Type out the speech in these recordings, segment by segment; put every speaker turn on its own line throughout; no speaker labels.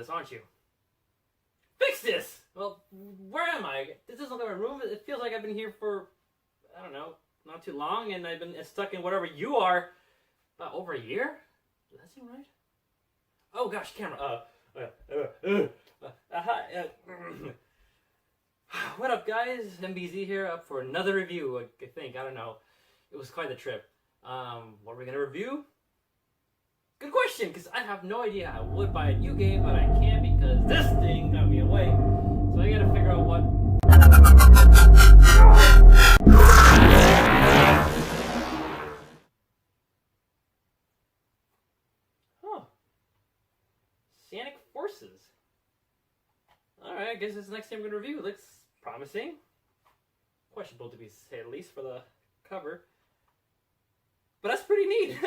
this, aren't you? Fix this! Well, where am I? This doesn't look like my room. It feels like I've been here for, I don't know, not too long, and I've been stuck in whatever you are about over a year? Does that seem right? Oh gosh, camera. Hi. What up, guys? MBZ here, up for another review, I think. I don't know. It was quite the trip. What are we gonna review? Good question, because I have no idea. I would buy a new game, but I can't because this thing got me away. So I gotta figure out what... Huh. Sonic Forces. Alright, I guess this is the next game I'm gonna review. Looks promising. Questionable to be say the least for the cover. But that's pretty neat.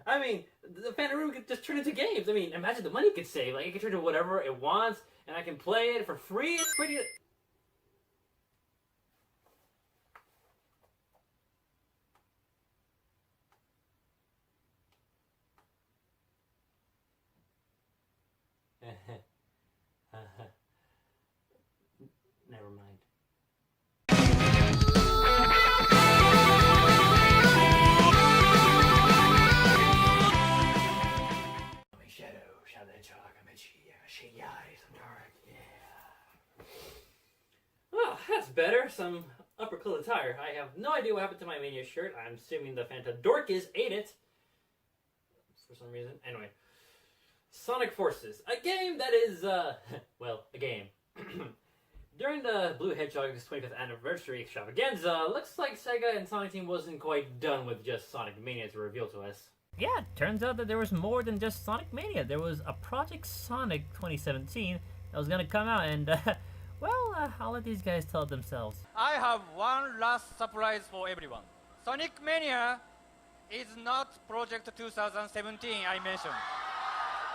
I mean, the Phantom Room could just turn into games. I mean, imagine the money it could save. Like, it could turn into whatever it wants, and I can play it for free. It's pretty... Never mind. Well, that's better. Some upper cloth attire. I have no idea what happened to my Mania shirt. I'm assuming the Fanta Dorcas ate it. For some reason. Anyway. Sonic Forces. A game that is, well, a game. During the Blue Hedgehog's 25th anniversary extravaganza, looks like Sega and Sonic Team wasn't quite done with just Sonic Mania to reveal to us. Yeah, it turns out that there was more than just Sonic Mania. There was a Project Sonic 2017 that was gonna come out, and, well, I'll let these guys tell it themselves.
I have one last surprise for everyone. Sonic Mania is not Project 2017 I mentioned.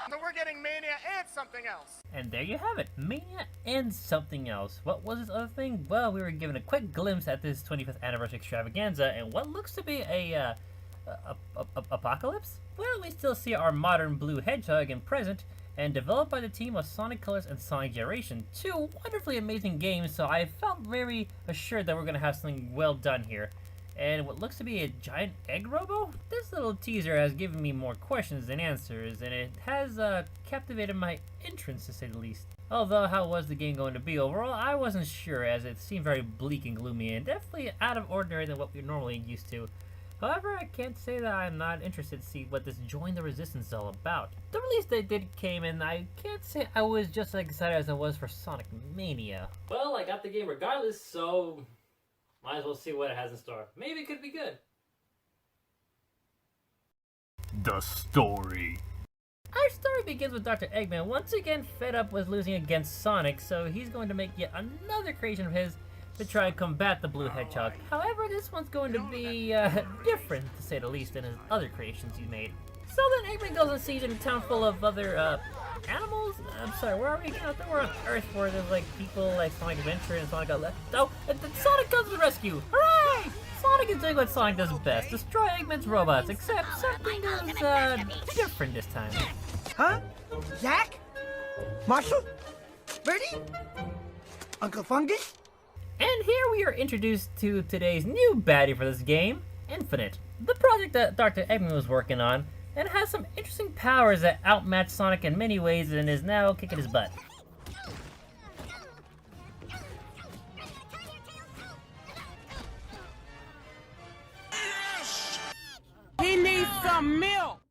So we're getting Mania and something else.
And there you have it, Mania and something else. What was this other thing? Well, we were given a quick glimpse at this 25th anniversary extravaganza and what looks to be a apocalypse? Well, we still see our modern Blue Hedgehog in present, and developed by the team of Sonic Colors and Sonic Generation. Two wonderfully amazing games, so I felt very assured that we're going to have something well done here. And what looks to be a giant egg robo? This little teaser has given me more questions than answers, and it has captivated my interest to say the least. Although, how was the game going to be overall, I wasn't sure, as it seemed very bleak and gloomy, and definitely out of ordinary than what we're normally used to. However, I can't say that I'm not interested to see what this Join the Resistance is all about. The release date came, and I can't say I was just as excited as I was for Sonic Mania. Well, I got the game regardless, so... might as well see what it has in store. Maybe it could be good.
The story.
Our story begins with Dr. Eggman once again fed up with losing against Sonic, so he's going to make yet another creation of his to try and combat the Blue Hedgehog. However, this one's going to be different, to say the least, than his other creations he made. So then Eggman goes and sees in a town full of other animals? I'm sorry, where are we again? I thought we're on Earth where there's like people like Sonic Adventure and Sonic got left. Oh, and Sonic comes to the rescue! Hooray! Sonic is doing what Sonic does best, destroy Eggman's robots, except something is different this time.
Huh? Jack? Marshall? Birdie? Uncle Fungus?
And here we are introduced to today's new baddie for this game, Infinite, the project that Dr. Eggman was working on, and has some interesting powers that outmatch Sonic in many ways and is now kicking his butt.
He needs some milk!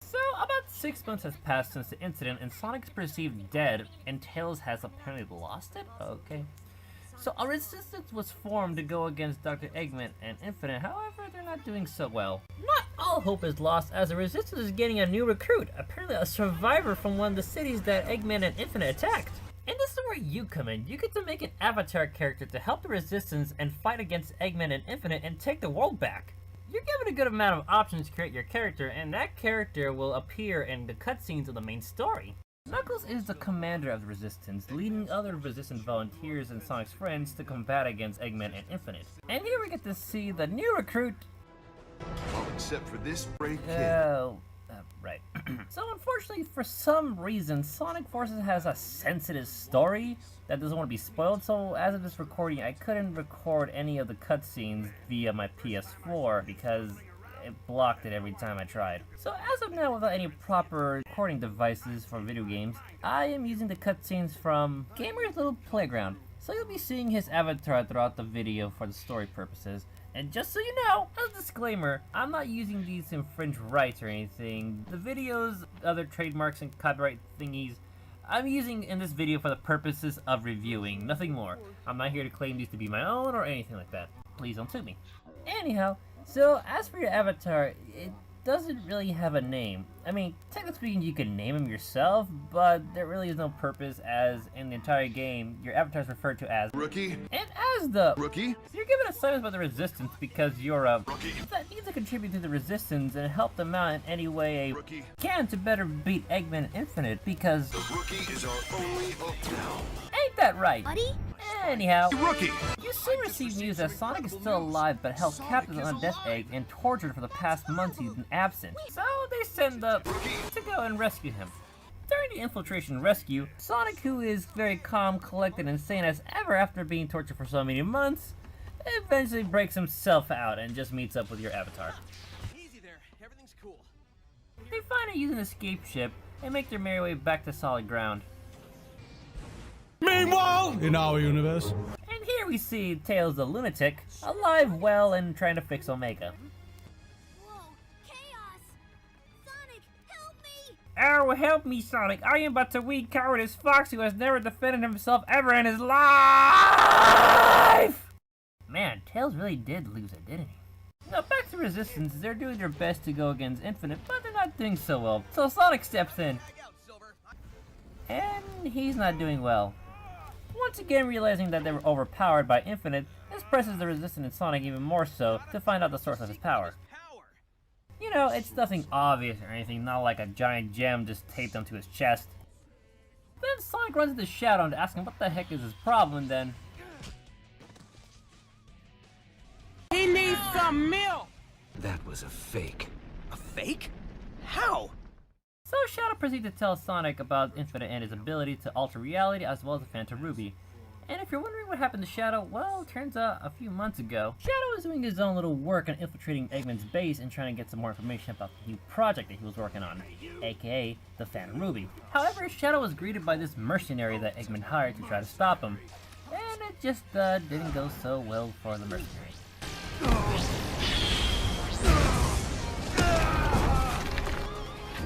So, about 6 months has passed since the incident, and Sonic is perceived dead, and Tails has apparently lost it? Okay. So a resistance was formed to go against Dr. Eggman and Infinite, however, they're not doing so well. Not all hope is lost, as the resistance is getting a new recruit, apparently a survivor from one of the cities that Eggman and Infinite attacked. And this is where you come in. You get to make an avatar character to help the resistance and fight against Eggman and Infinite and take the world back. You're given a good amount of options to create your character, and that character will appear in the cutscenes of the main story. Knuckles is the commander of the Resistance, leading other Resistance volunteers and Sonic's friends to combat against Eggman and Infinite. And here we get to see the new recruit...
Oh, except for this brave kid.
Right. So unfortunately, for some reason, Sonic Forces has a sensitive story that doesn't want to be spoiled, so as of this recording, I couldn't record any of the cutscenes via my PS4 because it blocked it every time I tried. So as of now, without any proper recording devices for video games, I am using the cutscenes from Gamer's Little Playground. So you'll be seeing his avatar throughout the video for the story purposes. And just so you know, as a disclaimer, I'm not using these to infringe rights or anything. The videos, other trademarks and copyright thingies, I'm using in this video for the purposes of reviewing, nothing more. I'm not here to claim these to be my own or anything like that. Please don't sue me. Anyhow, so as for your avatar, it doesn't really have a name. I mean, technically speaking, you can name him yourself, but there really is no purpose, as in the entire game, your avatar is referred to as
Rookie.
And as the
Rookie.
You're given assignments by the Resistance because you're a
Rookie.
that needs to contribute to the Resistance and help them out in any way
Rookie.
can to better beat Eggman Infinite, because
The Rookie is our only hope now.
ain't that right?
Buddy?
Anyhow,
Rookie.
you soon receive news that Sonic is still alive but held captive on a death egg and tortured for the past months he's been absent. So they send up to go and rescue him. During the infiltration rescue, Sonic, who is very calm, collected, and sane as ever after being tortured for so many months, eventually breaks himself out and just meets up with your avatar.
Easy there. Everything's cool.
They finally use an escape ship and make their merry way back to solid ground.
Meanwhile, in our universe.
And here we see Tails the Lunatic, alive, well, and trying to fix Omega.
Whoa, chaos! Sonic, help me!
Oh, help me, Sonic! I am but a weak cowardice fox who has never defended himself ever in his life! Man, Tails really did lose it, didn't he? Now back to Resistance, they're doing their best to go against Infinite, but they're not doing so well. So Sonic steps in. And he's not doing well. Once again realizing that they were overpowered by Infinite, this presses the Resistance in Sonic even more so to find out the source of his power. You know, it's nothing obvious or anything, not like a giant gem just taped onto his chest. Then Sonic runs into Shadow to ask him what the heck is his problem, and then
He needs some milk!
That was a fake.
A fake? How?
so Shadow proceeds to tell Sonic about Infinite and his ability to alter reality as well as the Phantom Ruby. And if you're wondering what happened to Shadow, well, turns out a few months ago, Shadow was doing his own little work on infiltrating Eggman's base and trying to get some more information about the new project that he was working on, aka the Phantom Ruby. However, Shadow was greeted by this mercenary that Eggman hired to try to stop him, and it just didn't go so well for the mercenary.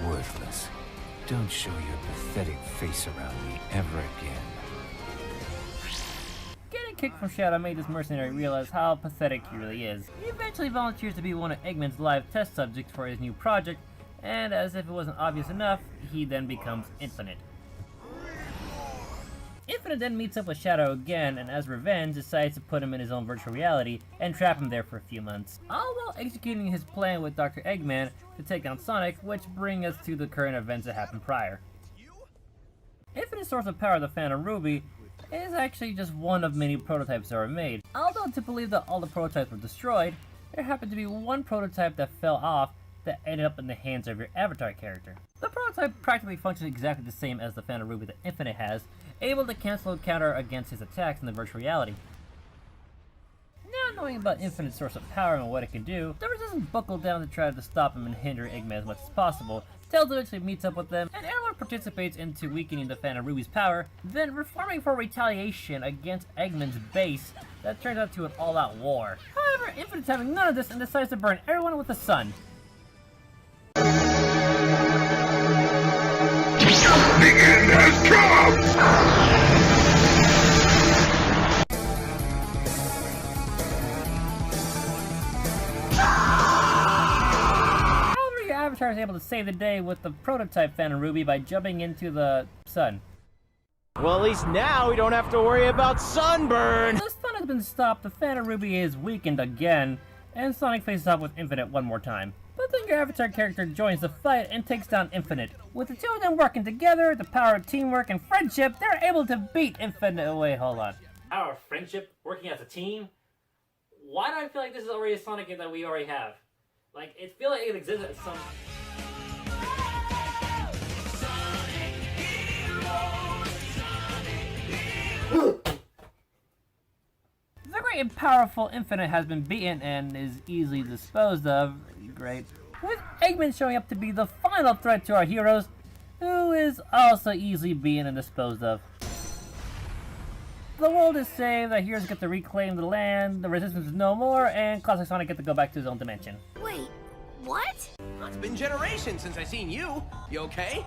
Worthless. Don't show your pathetic face around me ever again.
Getting kicked from Shadow made this mercenary realize how pathetic he really is. He eventually volunteers to be one of Eggman's live test subjects for his new project, and as if it wasn't obvious enough, he then becomes Infinite. Infinite then meets up with Shadow again, and as revenge, decides to put him in his own virtual reality and trap him there for a few months, all while executing his plan with Dr. Eggman to take down Sonic, which bring us to the current events that happened prior. Infinite's source of power, the Phantom Ruby, is actually just one of many prototypes that were made. Although to believe that all the prototypes were destroyed, there happened to be one prototype that fell off that ended up in the hands of your avatar character. The prototype practically functions exactly the same as the Phantom Ruby that Infinite has, able to cancel a counter against his attacks in the virtual reality. Now knowing about Infinite's source of power and what it can do, the Resistance buckled down to try to stop him and hinder Eggman as much as possible. Tails eventually meets up with them, and everyone participates into weakening the Phantom Ruby's power, then reforming for retaliation against Eggman's base that turns out to an all-out war. However, Infinite's having none of this and decides to burn everyone with the sun.
The end has come!
However, your avatar is able to save the day with the prototype Phantom Ruby by jumping into the sun.
Well, at least now we don't have to worry about sunburn!
The sun has been stopped, the Phantom Ruby is weakened again, and Sonic faces off with Infinite one more time. But then your avatar character joins the fight and takes down Infinite. With the two of them working together, the power of teamwork and friendship, they're able to beat Infinite away. Hold on. Our friendship, working as a team? Why do I feel like this is already a Sonic game that we already have? Like, it feels like it exists at some... great and powerful Infinite has been beaten and is easily disposed of. Great. With Eggman showing up to be the final threat to our heroes, who is also easily beaten and disposed of. The world is saved, the heroes get to reclaim the land, the resistance is no more, and Classic Sonic get to go back to his own dimension.
Wait, what?
It's been generations since I seen you. You okay?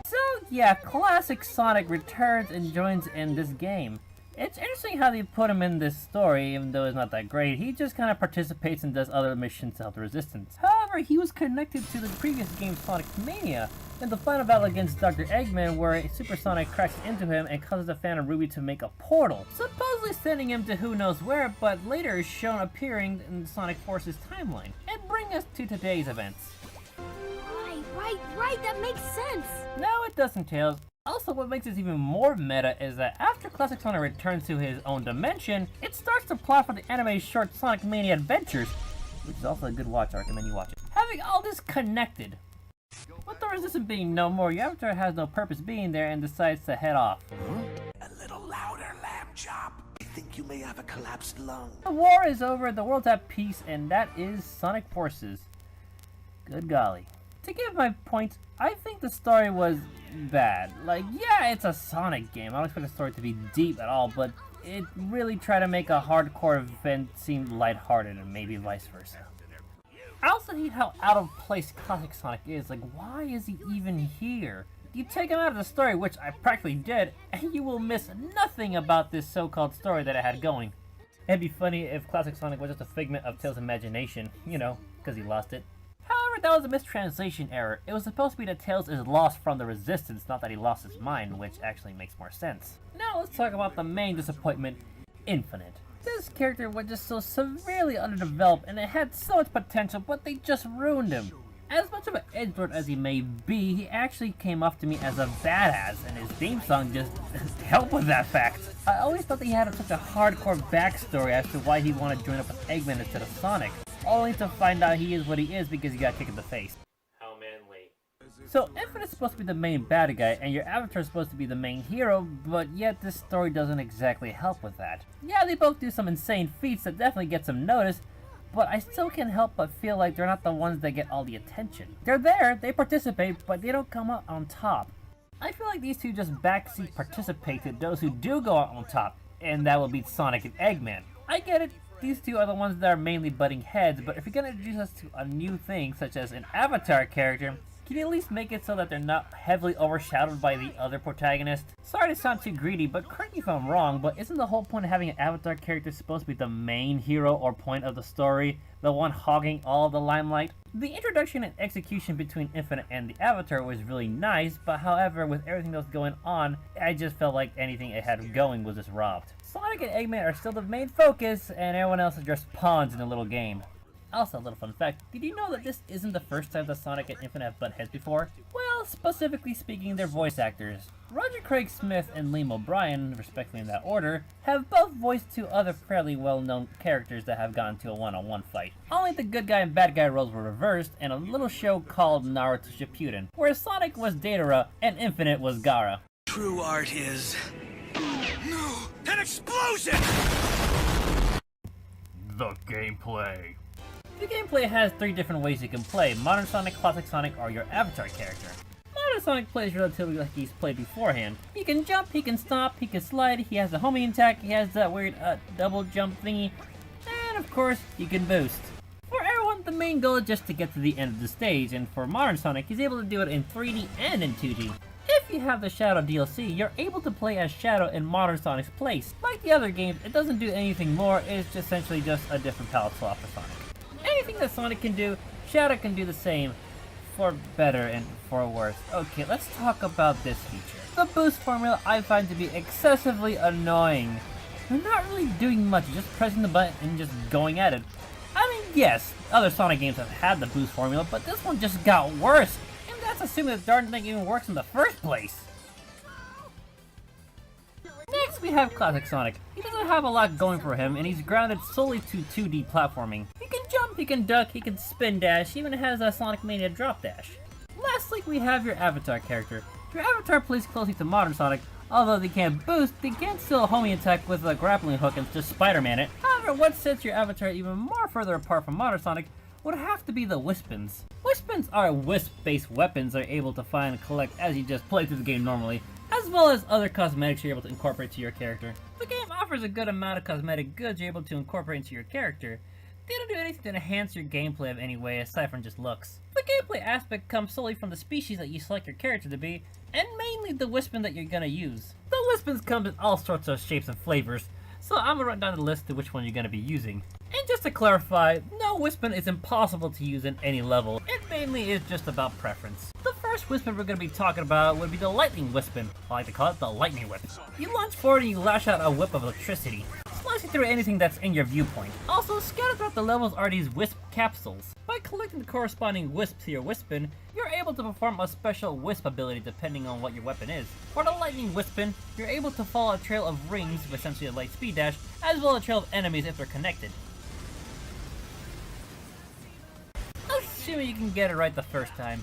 So yeah, Classic Sonic returns and joins in this game. It's interesting how they put him in this story, even though it's not that great. He just kind of participates and does other missions to help the Resistance. However, he was connected to the previous game Sonic Mania, in the final battle against Dr. Eggman, where Super Sonic cracks into him and causes the Phantom Ruby to make a portal, supposedly sending him to who knows where, but later is shown appearing in Sonic Force's timeline, and bring us to today's events.
Right, that makes sense.
No, it doesn't, Tails. Also, what makes this even more meta is that after Classic Sonic returns to his own dimension, it starts to plot for the anime short Sonic Mania Adventures, which is also a good watch. I recommend you watch it. Having all this connected, with the Resistance being no more, your avatar has no purpose being there and decides to head off.
A little louder, lamb chop. I think you may have a collapsed lung.
The war is over, the world's at peace, and that is Sonic Forces. Good golly. To give my points, I think the story was bad. Like, yeah, it's a Sonic game. I don't expect the story to be deep at all, but it really tried to make a hardcore event seem lighthearted, and maybe vice versa. I also hate how out of place Classic Sonic is. Like, why is he even here? You take him out of the story, which I practically did, and you will miss nothing about this so-called story that I had going. It'd be funny if Classic Sonic was just a figment of Tails' imagination, you know, because he lost it. However, that was a mistranslation error. It was supposed to be that Tails is lost from the Resistance, not that he lost his mind, which actually makes more sense. Now let's talk about the main disappointment, Infinite. This character was just so severely underdeveloped, and it had so much potential, but they just ruined him. As much of an edgelord as he may be, he actually came off to me as a badass, and his theme song just helped with that fact. I always thought that he had such a hardcore backstory as to why he wanted to join up with Eggman instead of Sonic, only to find out he is what he is because he got kicked in the face. How manly. So Infinite's supposed to be the main bad guy, and your avatar is supposed to be the main hero, but yet this story doesn't exactly help with that. Yeah, they both do some insane feats that definitely get some notice, but I still can't help but feel like they're not the ones that get all the attention. They're there, they participate, but they don't come out on top. I feel like these two just backseat participate to those who do go out on top, and that will be Sonic and Eggman. I get it, these two are the ones that are mainly butting heads, but if you're gonna introduce us to a new thing, such as an avatar character, can you at least make it so that they're not heavily overshadowed by the other protagonist? Sorry to sound too greedy, but correct me if I'm wrong, but isn't the whole point of having an avatar character supposed to be the main hero or point of the story, the one hogging all the limelight? The introduction and execution between Infinite and the avatar was really nice, but however, with everything else going on, I just felt like anything it had going was just robbed. Sonic and Eggman are still the main focus, and everyone else is just pawns in the little game. Also, a little fun fact, did you know that this isn't the first time that Sonic and Infinite have butt heads before? Well, specifically speaking, they're voice actors. Roger Craig Smith and Liam O'Brien, respectively in that order, have both voiced two other fairly well-known characters that have gotten to a one-on-one fight. Only the good guy and bad guy roles were reversed in a little show called Naruto Shippuden, where Sonic was Datara and Infinite was Gaara.
True art is... No! An explosion!
The gameplay.
The gameplay has three different ways you can play: Modern Sonic, Classic Sonic, or your avatar character. Modern Sonic plays relatively like he's played beforehand. He can jump, he can stop, he can slide, he has a homing attack, he has that weird double jump thingy, and of course, he can boost. For everyone, the main goal is just to get to the end of the stage, and for Modern Sonic, he's able to do it in 3D and in 2D. If you have the Shadow DLC, you're able to play as Shadow in Modern Sonic's place. Like the other games, it doesn't do anything more, it's just essentially just a different palette swap for Sonic. Anything that Sonic can do, Shadow can do the same, for better and for worse. Okay, let's talk about this feature. The boost formula I find to be excessively annoying. They're not really doing much, just pressing the button and just going at it. I mean, yes, other Sonic games have had the boost formula, but this one just got worse. And that's assuming the darn thing even works in the first place. Next, we have Classic Sonic. He doesn't have a lot going for him, and he's grounded solely to 2D platforming. He can jump, he can duck, he can spin dash, he even has a Sonic Mania drop dash. Lastly, we have your avatar character. Your avatar plays closely to Modern Sonic, Although they can't boost, they can still homing attack with a grappling hook and just Spider-Man it. However, what sets your avatar even more further apart from Modern Sonic would have to be the Wispins. Wispins are wisp-based weapons that are able to find and collect as you just play through the game normally, as well as other cosmetics you're able to incorporate to your character. The game offers a good amount of cosmetic goods you're able to incorporate into your character. They don't do anything to enhance your gameplay of any way aside from just looks. The gameplay aspect comes solely from the species that you select your character to be, and mainly the Wispin that you're gonna use. The Wispins come in all sorts of shapes and flavors, so I'm gonna run down the list of which one you're gonna be using. And just to clarify, no Wispin is impossible to use in any level. It mainly is just about preference. The first Wispin we're going to be talking about would be the Lightning Wispin. I like to call it the Lightning Whip. You launch forward and you lash out a whip of electricity, slicing through anything that's in your viewpoint. Also, scattered throughout the levels are these Wisp capsules. By collecting the corresponding Wisp to your Wispin, you're able to perform a special Wisp ability depending on what your weapon is. For the Lightning Wispin, you're able to follow a trail of rings, essentially a light speed dash, as well as a trail of enemies if they're connected. Assuming you can get it right the first time.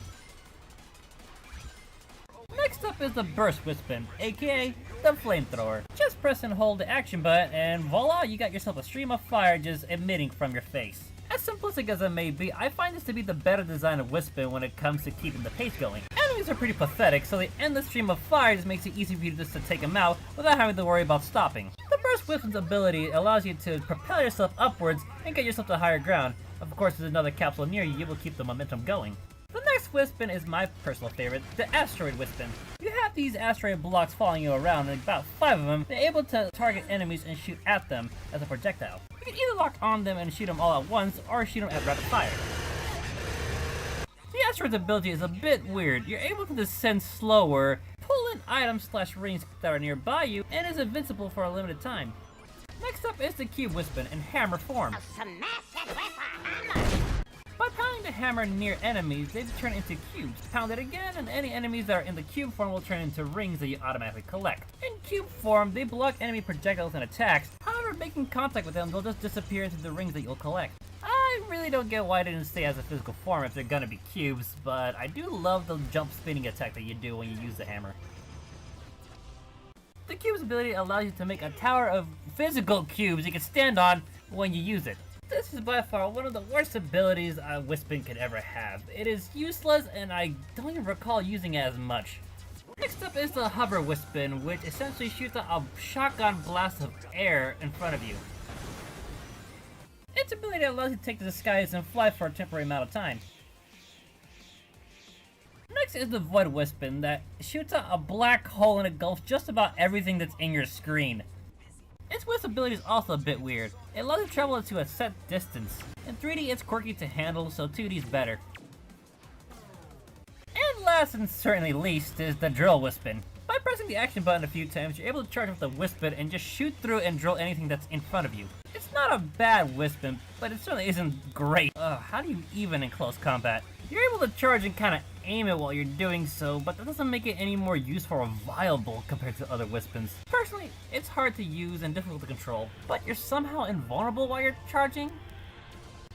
Next up is the Burst Wispin, aka the Flamethrower. Just press and hold the action button and voila, you got yourself a stream of fire just emitting from your face. As simplistic as it may be, I find this to be the better design of Wispin when it comes to keeping the pace going. Enemies are pretty pathetic, so the endless stream of fire just makes it easy for you just to take them out without having to worry about stopping. The Burst Wispin's ability allows you to propel yourself upwards and get yourself to higher ground. Of course, there's another capsule near you, it will keep the momentum going. The next Wispin is my personal favorite, the Asteroid Wispin. You have these asteroid blocks following you around, and about 5 of them, they're able to target enemies and shoot at them as a projectile. You can either lock on them and shoot them all at once, or shoot them at rapid fire. The Asteroid's ability is a bit weird. You're able to descend slower, pull in items / rings that are nearby you, and is invincible for a limited time. Next up is the Cube Wispin in Hammer form. By pounding the hammer near enemies, they turn into cubes. Pound it again, and any enemies that are in the cube form will turn into rings that you automatically collect. In cube form, they block enemy projectiles and attacks. However, making contact with them, they'll just disappear into the rings that you'll collect. I really don't get why they didn't stay as a physical form if they're gonna be cubes, but I do love the jump spinning attack that you do when you use the hammer. The cube's ability allows you to make a tower of physical cubes you can stand on when you use it. This is by far one of the worst abilities a Wispin could ever have. It is useless and I don't even recall using it as much. Next up is the Hover Wispin, which essentially shoots out a shotgun blast of air in front of you. Its ability allows you to take to the skies and fly for a temporary amount of time. Next is the Void Wispin that shoots out a black hole and engulfs just about everything that's in your screen. Its Wisp ability is also a bit weird. It allows you to travel to a set distance. In 3D it's quirky to handle, so 2D is better. And last and certainly least is the Drill Wispin. By pressing the action button a few times, you're able to charge up the Wispin and just shoot through and drill anything that's in front of you. It's not a bad Wispin, but it certainly isn't great. How do you even in close combat? You're able to charge and kind of aim it while you're doing so, but that doesn't make it any more useful or viable compared to other Wispins. Personally, it's hard to use and difficult to control, but you're somehow invulnerable while you're charging?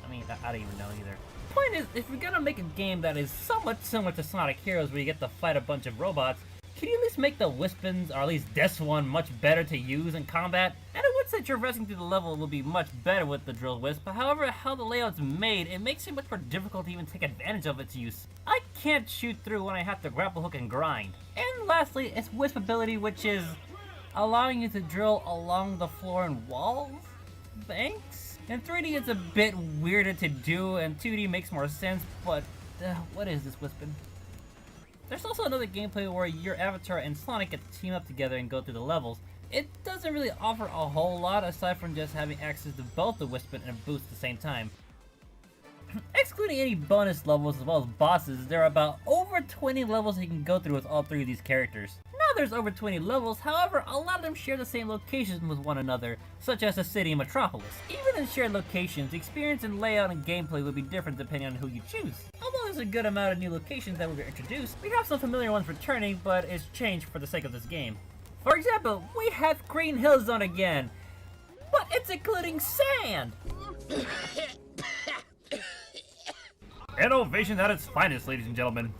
I mean, I don't even know either. The point is, if you're gonna make a game that is somewhat similar to Sonic Heroes where you get to fight a bunch of robots, can you at least make the Wispins, or at least this one, much better to use in combat? And I would say traversing through the level will be much better with the Drill Wisp, but however how the layout's made, it makes it much more difficult to even take advantage of its use. I can't shoot through when I have to grapple hook and grind. And lastly, its Wisp ability, which is allowing you to drill along the floor and walls? Thanks? In 3D it's a bit weirder to do, and 2D makes more sense, but what is this Wispin? There's also another gameplay where your avatar and Sonic get to team up together and go through the levels. It doesn't really offer a whole lot aside from just having access to both the Wispin and Boost at the same time. Excluding any bonus levels as well as bosses, there are about over 20 levels you can go through with all 3 of these characters. Now there's over 20 levels, however, a lot of them share the same locations with one another, such as the city and Metropolis. Even in shared locations, the experience and layout and gameplay will be different depending on who you choose. Although there's a good amount of new locations that will be introduced, we have some familiar ones returning, but it's changed for the sake of this game. For example, we have Green Hill Zone again, but it's including sand!
Innovation at its finest, ladies and gentlemen.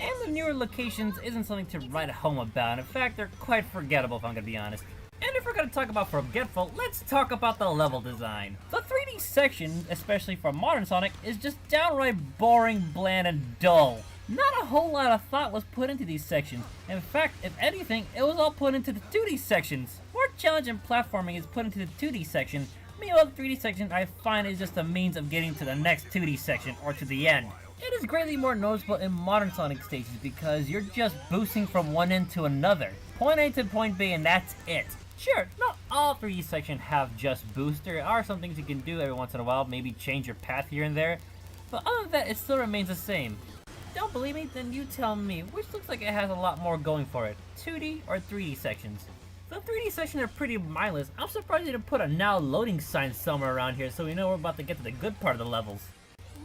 And of the newer locations isn't something to write home about. In fact, they're quite forgettable if I'm gonna be honest. And if we're gonna talk about forgetful, let's talk about the level design. The 3D section, especially for modern Sonic, is just downright boring, bland, and dull. Not a whole lot of thought was put into these sections. In fact, if anything, it was all put into the 2D sections. More challenge and platforming is put into the 2D section. Meanwhile, the 3D section I find is just a means of getting to the next 2D section or to the end. It is greatly more noticeable in modern Sonic stages because you're just boosting from one end to another. Point A to point B and that's it. Sure, not all 3D sections have just boosts. There are some things you can do every once in a while, maybe change your path here and there. But other than that, it still remains the same. Don't believe me? Then you tell me, which looks like it has a lot more going for it. 2D or 3D sections? The 3D sections are pretty mindless. I'm surprised they didn't put a now loading sign somewhere around here so we know we're about to get to the good part of the levels.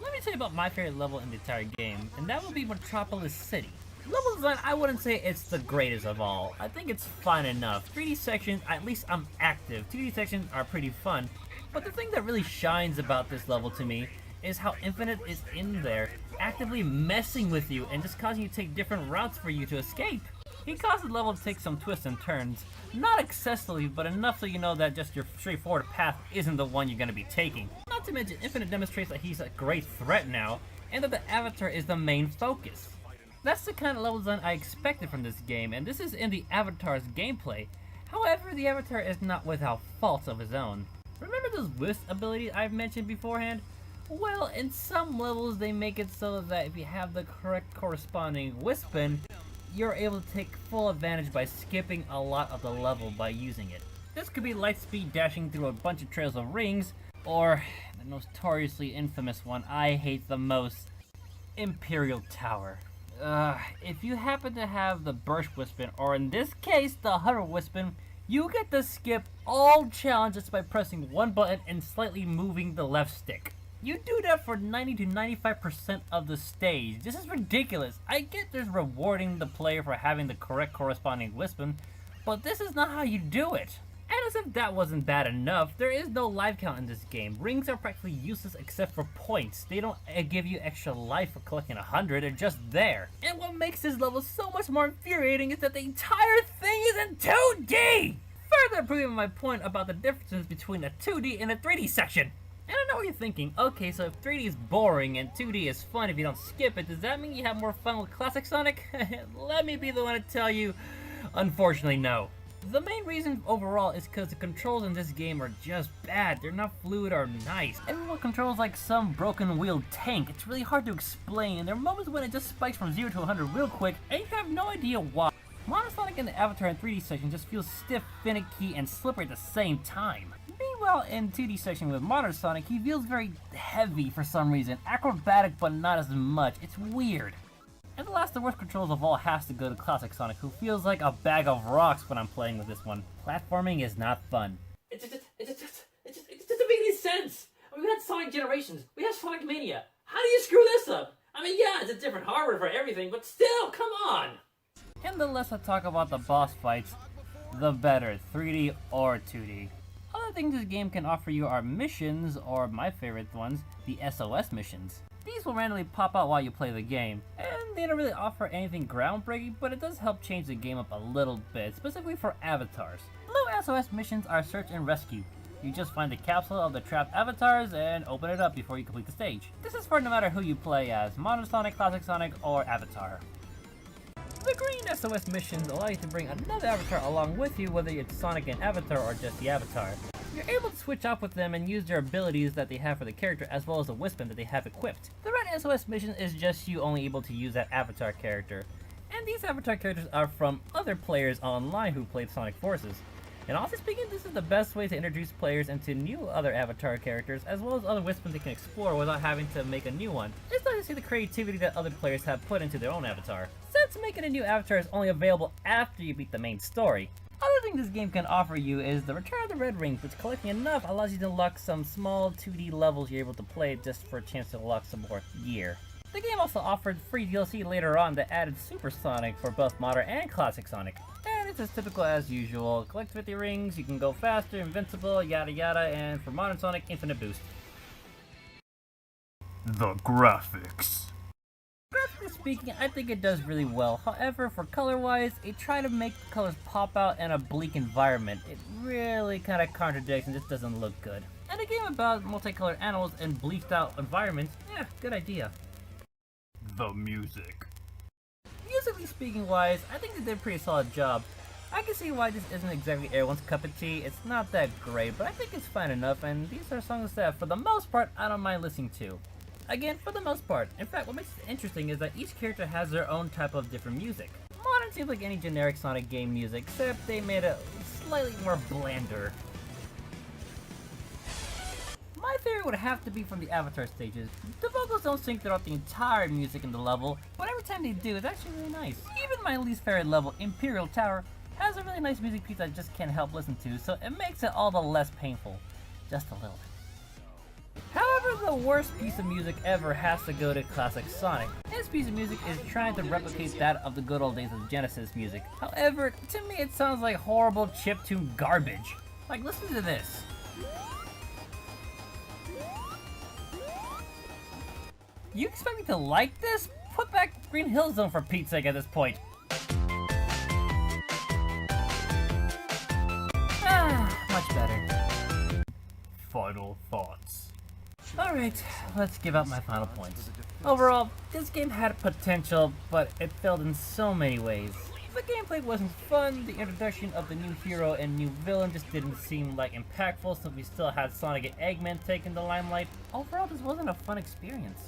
Let me tell you about my favorite level in the entire game, and that would be Metropolis City. Level design, I wouldn't say it's the greatest of all. I think it's fine enough. 3D sections, at least I'm active. 2D sections are pretty fun, but the thing that really shines about this level to me is how Infinite is in there, actively messing with you and just causing you to take different routes for you to escape. He causes the level to take some twists and turns, not excessively, but enough so you know that just your straightforward path isn't the one you're going to be taking. Not to mention, Infinite demonstrates that he's a great threat now, and that the Avatar is the main focus. That's the kind of level design I expected from this game, and this is in the Avatar's gameplay. However, the Avatar is not without faults of his own. Remember those wisp abilities I've mentioned beforehand? Well, in some levels they make it so that if you have the correct corresponding wispin, you're able to take full advantage by skipping a lot of the level by using it. This could be light speed dashing through a bunch of trails of rings, or the notoriously infamous one I hate the most, Imperial Tower. If you happen to have the Burst Wispin, or in this case the Hover Wispin, you get to skip all challenges by pressing one button and slightly moving the left stick. You do that for 90 to 95% of the stage. This is ridiculous. I get there's rewarding the player for having the correct corresponding Wispin, but this is not how you do it. And as if that wasn't bad enough, there is no life count in this game. Rings are practically useless except for points. They don't give you extra life for collecting 100, they're just there. And what makes this level so much more infuriating is that the entire thing is in 2D! Further proving my point about the differences between a 2D and a 3D section. And I know what you're thinking, okay, so if 3D is boring and 2D is fun if you don't skip it, does that mean you have more fun with Classic Sonic? Let me be the one to tell you, unfortunately no. The main reason overall is because the controls in this game are just bad. They're not fluid or nice. Everyone controls like some broken wheeled tank. It's really hard to explain, and there are moments when it just spikes from 0 to 100 real quick, and you have no idea why. Modern Sonic in the Avatar and 3D section just feels stiff, finicky, and slippery at the same time. Meanwhile, in 2D section with Modern Sonic, he feels very heavy for some reason. Acrobatic, but not as much. It's weird. And the last, the worst controls of all has to go to Classic Sonic, who feels like a bag of rocks when I'm playing with this one. Platforming is not fun. It just doesn't make any sense. I mean, we had Sonic Generations, we have Sonic Mania. How do you screw this up? I mean, yeah, it's a different hardware for everything, but still, come on! And the less I talk about the boss fights, the better, 3D or 2D. Other things this game can offer you are missions, or my favorite ones, the SOS missions. These will randomly pop out while you play the game, and they don't really offer anything groundbreaking, but it does help change the game up a little bit, specifically for avatars. Low SOS missions are search and rescue. You just find the capsule of the trapped avatars and open it up before you complete the stage. This is for no matter who you play as, Modern Sonic, Classic Sonic, or Avatar. The green SOS missions allow you to bring another avatar along with you, whether it's Sonic and Avatar or just the avatar. You're able to switch off with them and use their abilities that they have for the character as well as the Wispin that they have equipped. The red SOS mission is just you only able to use that avatar character. And these avatar characters are from other players online who played Sonic Forces. And honestly speaking, this is the best way to introduce players into new other avatar characters as well as other Wispins they can explore without having to make a new one. It's nice to see the creativity that other players have put into their own avatar. Since making a new avatar is only available after you beat the main story. Other thing this game can offer you is the Return of the Red Rings, which collecting enough allows you to unlock some small 2D levels you're able to play just for a chance to unlock some more gear. The game also offered free DLC later on that added Super Sonic for both Modern and Classic Sonic. And it's as typical as usual. Collect 50 rings, you can go faster, invincible, yada yada, and for Modern Sonic, infinite boost.
The graphics.
Graphics speaking, I think it does really well. However, for color-wise, it tried to make the colors pop out in a bleak environment. It really kind of contradicts and just doesn't look good. And a game about multicolored animals and bleaked out environments, yeah, good idea.
The music.
Musically speaking wise, I think they did a pretty solid job. I can see why this isn't exactly everyone's cup of tea. It's not that great, but I think it's fine enough, and these are songs that, for the most part, I don't mind listening to. Again, for the most part. In fact, what makes it interesting is that each character has their own type of different music. Modern seems like any generic Sonic game music, except they made it slightly more blander. My favorite would have to be from the Avatar stages. The vocals don't sync throughout the entire music in the level, but every time they do, it's actually really nice. Even my least favorite level, Imperial Tower, has a really nice music piece I just can't help listen to, so it makes it all the less painful. Just a little bit. However, the worst piece of music ever has to go to classic Sonic. His piece of music is trying to replicate that of the good old days of Genesis music. However, to me it sounds like horrible chiptune garbage. Like, listen to this. You expect me to like this? Put back Green Hill Zone for Pete's sake at this point. Much better.
Final thoughts.
Alright, let's give out my final points. Overall, this game had potential, but it failed in so many ways. The gameplay wasn't fun, the introduction of the new hero and new villain just didn't seem like impactful since we still had Sonic and Eggman taking the limelight. Overall, this wasn't a fun experience.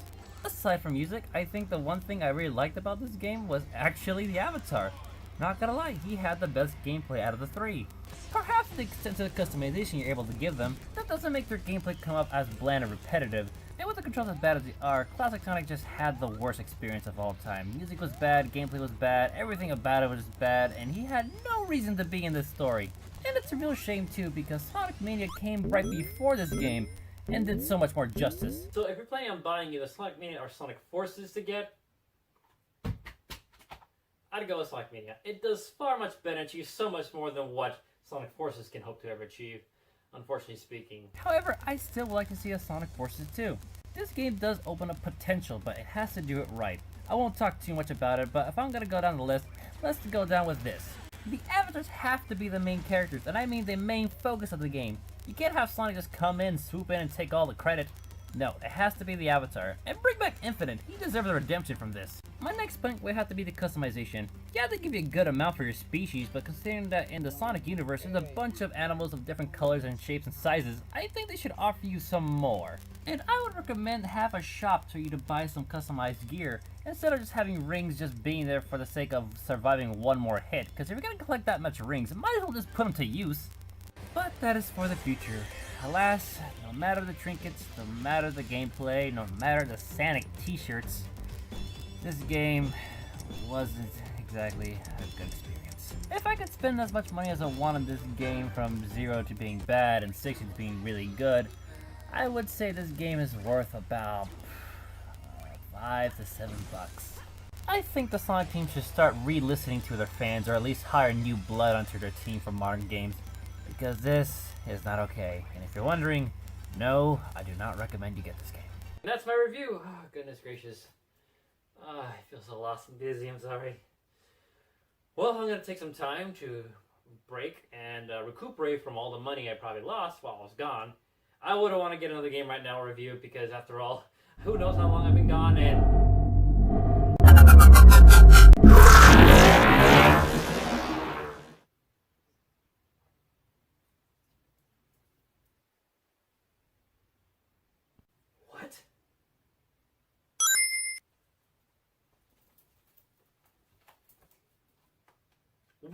Aside from music, I think the one thing I really liked about this game was actually the Avatar. Not gonna lie, he had the best gameplay out of the three. Perhaps the extensive customization you're able to give them, that doesn't make their gameplay come up as bland and repetitive. And with the controls as bad as they are, Classic Sonic just had the worst experience of all time. Music was bad, gameplay was bad, everything about it was bad, and he had no reason to be in this story. And it's a real shame too, because Sonic Mania came right before this game, and did so much more justice. So if you're planning on buying either Sonic Mania or Sonic Forces to get, I'd go with Sonic Mania. It does far much better and achieves so much more than what Sonic Forces can hope to ever achieve, unfortunately speaking. However, I still would like to see a Sonic Forces 2. This game does open up potential, but it has to do it right. I won't talk too much about it, but if I'm gonna go down the list, let's go down with this. The avatars have to be the main characters, and I mean the main focus of the game. You can't have Sonic just come in, swoop in, and take all the credit. No, it has to be the Avatar. And bring back Infinite, he deserves a redemption from this. My next point would have to be the customization. Yeah, they give you a good amount for your species, but considering that in the Sonic universe there's a bunch of animals of different colors and shapes and sizes, I think they should offer you some more. And I would recommend have a shop for you to buy some customized gear, instead of just having rings just being there for the sake of surviving one more hit, because if you're gonna collect that much rings, might as well just put them to use. But that is for the future. Alas, no matter the trinkets, no matter the gameplay, no matter the Sonic t-shirts, this game wasn't exactly a good experience. If I could spend as much money as I want on this game, from 0 to being bad and 60 to being really good, I would say this game is worth about $5 to $7. I think the Sonic team should start re-listening to their fans, or at least hire new blood onto their team for modern games, because this is not okay. And if you're wondering, no, I do not recommend you get this game. And that's my review. Oh, goodness gracious. I feel so lost and dizzy, I'm sorry. Well, I'm going to take some time to break and recuperate from all the money I probably lost while I was gone. I wouldn't want to get another game right now to review, because after all, who knows how long I've been gone, and...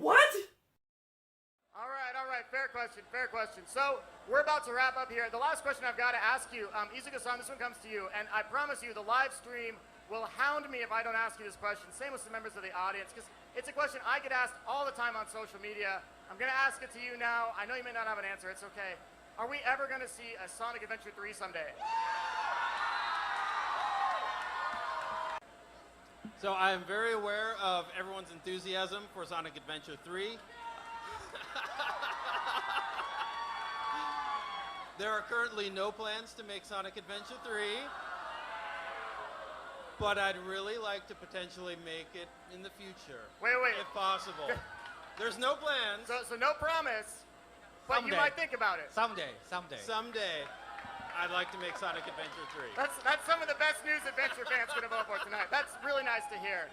What?
All right, fair question. So, we're about to wrap up here. The last question I've got to ask you, Izuka-san, this one comes to you, and I promise you the live stream will hound me if I don't ask you this question. Same with the members of the audience, because it's a question I get asked all the time on social media. I'm going to ask it to you now. I know you may not have an answer. It's okay. Are we ever going to see a Sonic Adventure 3 someday?
So I am very aware of everyone's enthusiasm for Sonic Adventure 3. There are currently no plans to make Sonic Adventure 3. but I'd really like to potentially make it in the future.
Wait.
If possible. There's no plans.
So no promise, but you
Someday.
might think about it.
Someday.
Someday, I'd like to make Sonic Adventure 3.
That's some of the best news adventure fans could have hoped for tonight. That's really nice to hear.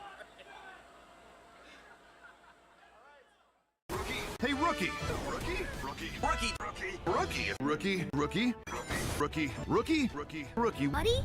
Hey, rookie. Rookie.
Buddy?